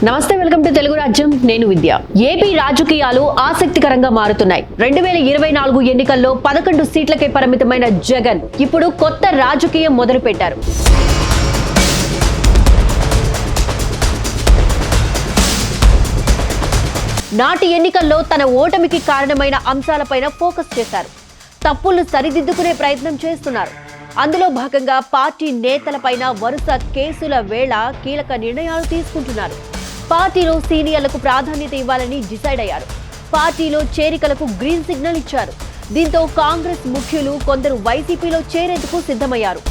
నమస్తే, welcome to Telugu రాజ్యం. నేను విద్య. ఏపీ రాజకీయాలు ఆసక్తికరంగా మారుతున్నాయి. 2024 ఎన్నికల్లో 11 సీట్లకే పరిమితమైన జగన్ ఇప్పుడు కొత్త రాజకీయం మొదలుపెట్టారు. నాటి ఎన్నికల్లో తన ఓటమికి కారణమైన అంశాలపైన ఫోకస్ చేశారు. తప్పులు సరిదిద్దుకునే ప్రయత్నం చేస్తున్నారు. అందులో భాగంగా పార్టీ నేతలపైన వరుస కేసుల వేళ కీలక నిర్ణయాలు తీసుకుంటున్నారు. పార్టీలో సీనియర్లకు ప్రాధాన్యత ఇవ్వాలని డిసైడ్ అయ్యారు. పార్టీలో చేరికలకు గ్రీన్ సిగ్నల్ ఇచ్చారు. దీంతో కాంగ్రెస్ ముఖ్యులు కొందరు వైసీపీలో చేరేందుకు సిద్ధమయ్యారు.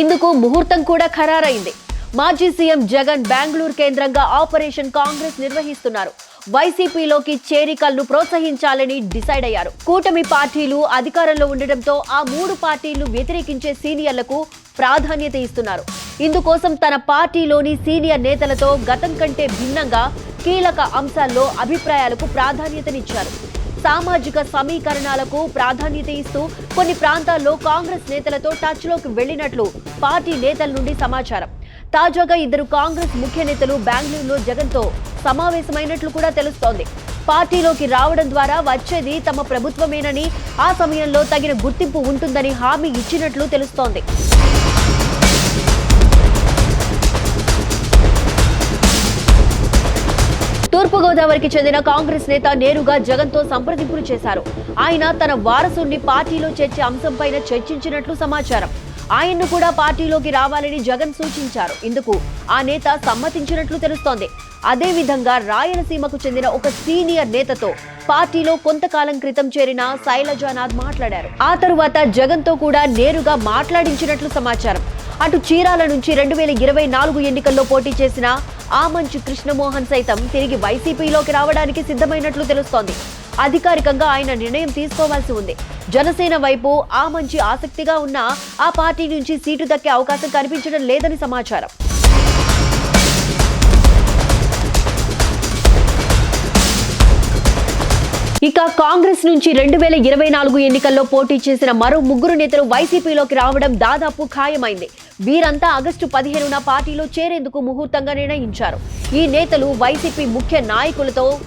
ఇందుకు ముహూర్తం కూడా ఖరారైంది. మాజీ సీఎం జగన్ బెంగళూరు కేంద్రంగా ఆపరేషన్ కాంగ్రెస్ నిర్వహిస్తున్నారు. వైసీపీలోకి చేరికలను ప్రోత్సహించాలని డిసైడ్ అయ్యారు. కూటమి పార్టీలు అధికారంలో ఉండడంతో ఆ 3 పార్టీలు వ్యతిరేకించే సీనియర్లకు ప్రాధాన్యత ఇస్తున్నారు. ఇందుకోసం తన పార్టీలోని సీనియర్ నేతలతో గతం కంటే భిన్నంగా కీలక అంశాల్లో అభిప్రాయాలకు ప్రాధాన్యతనిచ్చారు. సామాజిక సమీకరణాలకు ప్రాధాన్యత ఇస్తూ కొన్ని ప్రాంతాల్లో కాంగ్రెస్ నేతలతో టచ్లోకి వెళ్లినట్లు పార్టీ నేతల నుండి సమాచారం. తాజాగా 2 కాంగ్రెస్ ముఖ్య నేతలు బెంగళూరులో జగన్తో సమావేశమైనట్లు కూడా తెలుస్తోంది. పార్టీలోకి రావడం ద్వారా వచ్చేది తమ ప్రభుత్వమేనని, ఆ సమయంలో తగిన గుర్తింపు ఉంటుందని హామీ ఇచ్చినట్లు తెలుస్తోంది. తూర్పుగోదావరికి చెందిన కాంగ్రెస్ నేత నేరుగా జగన్తో సంప్రదింపులు చేశారు. ఆయన తన వారసుడిని పార్టీలో చేర్చే అంశంపైన చర్చించినట్లు సమాచారం. ఆయన్ను కూడా పార్టీలోకి రావాలని జగన్ సూచించారు. ఇందుకు ఆ నేత సమ్మతించినట్లు తెలుస్తోంది. అదేవిధంగా రాయలసీమకు చెందిన ఒక సీనియర్ నేతతో పార్టీలో కొంతకాలం క్రితం చేరిన శైలజానాథ్ మాట్లాడారు. ఆ తరువాత జగన్ తో కూడా నేరుగా మాట్లాడించినట్లు సమాచారం. అటు చీరాల నుంచి 2024 ఎన్నికల్లో పోటీ చేసిన ఆమంచి కృష్ణమోహన్ సైతం తిరిగి వైసీపీలోకి రావడానికి సిద్ధమైనట్లు తెలుస్తోంది. అధికారికంగా ఆయన నిర్ణయం తీసుకోవాల్సి ఉంది. జనసేన వైపు ఆమంచి ఆసక్తిగా ఉన్నా ఆ పార్టీ నుంచి సీటు దక్కే అవకాశం కనిపించడం లేదని సమాచారం. ఇక కాంగ్రెస్ నుంచి 2024 ఎన్నికల్లో పోటీ చేసిన మరో 3 నేతలు వైసీపీలోకి రావడం దాదాపు ఖాయమైంది. వీరంతా ఆగస్టు 15న పార్టీలో చేరేందుకు ముహూర్తంగా నిర్ణయించారు. ఈ నేతలు వైసీపీ ముఖ్య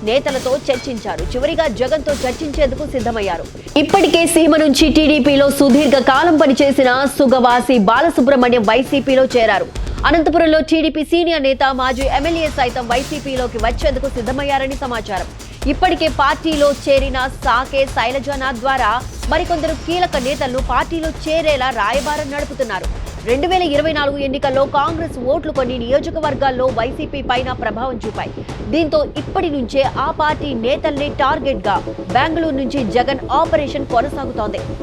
నేతలతో చర్చించారు. చివరిగా జగన్ తో చర్చించేందుకు సిద్ధమయ్యారు. ఇప్పటికే సీమ నుంచి టీడీపీలో సుదీర్ఘ కాలం పనిచేసిన సుగవాసి బాలసుబ్రహ్మణ్యం వైసీపీలో చేరారు. అనంతపురంలో టీడీపీ సీనియర్ నేత మాజీ ఎమ్మెల్యే సైతం వైసీపీలోకి వచ్చేందుకు సిద్ధమయ్యారని సమాచారం. ఇప్పటికే పార్టీలో చేరిన సాకే శైలజానాథ్ ద్వారా మరికొందరు కీలక నేతలను పార్టీలో చేరేలా రాయబారం నడుపుతున్నారు. 2024 ఎన్నికల్లో కాంగ్రెస్ ఓట్లు కొన్ని నియోజకవర్గాల్లో వైసీపీ పైన ప్రభావం చూపాయి. దీంతో ఇప్పటి నుంచే ఆ పార్టీ నేతల్ని టార్గెట్ గా బెంగళూరు నుంచి జగన్ ఆపరేషన్ కొనసాగుతోంది.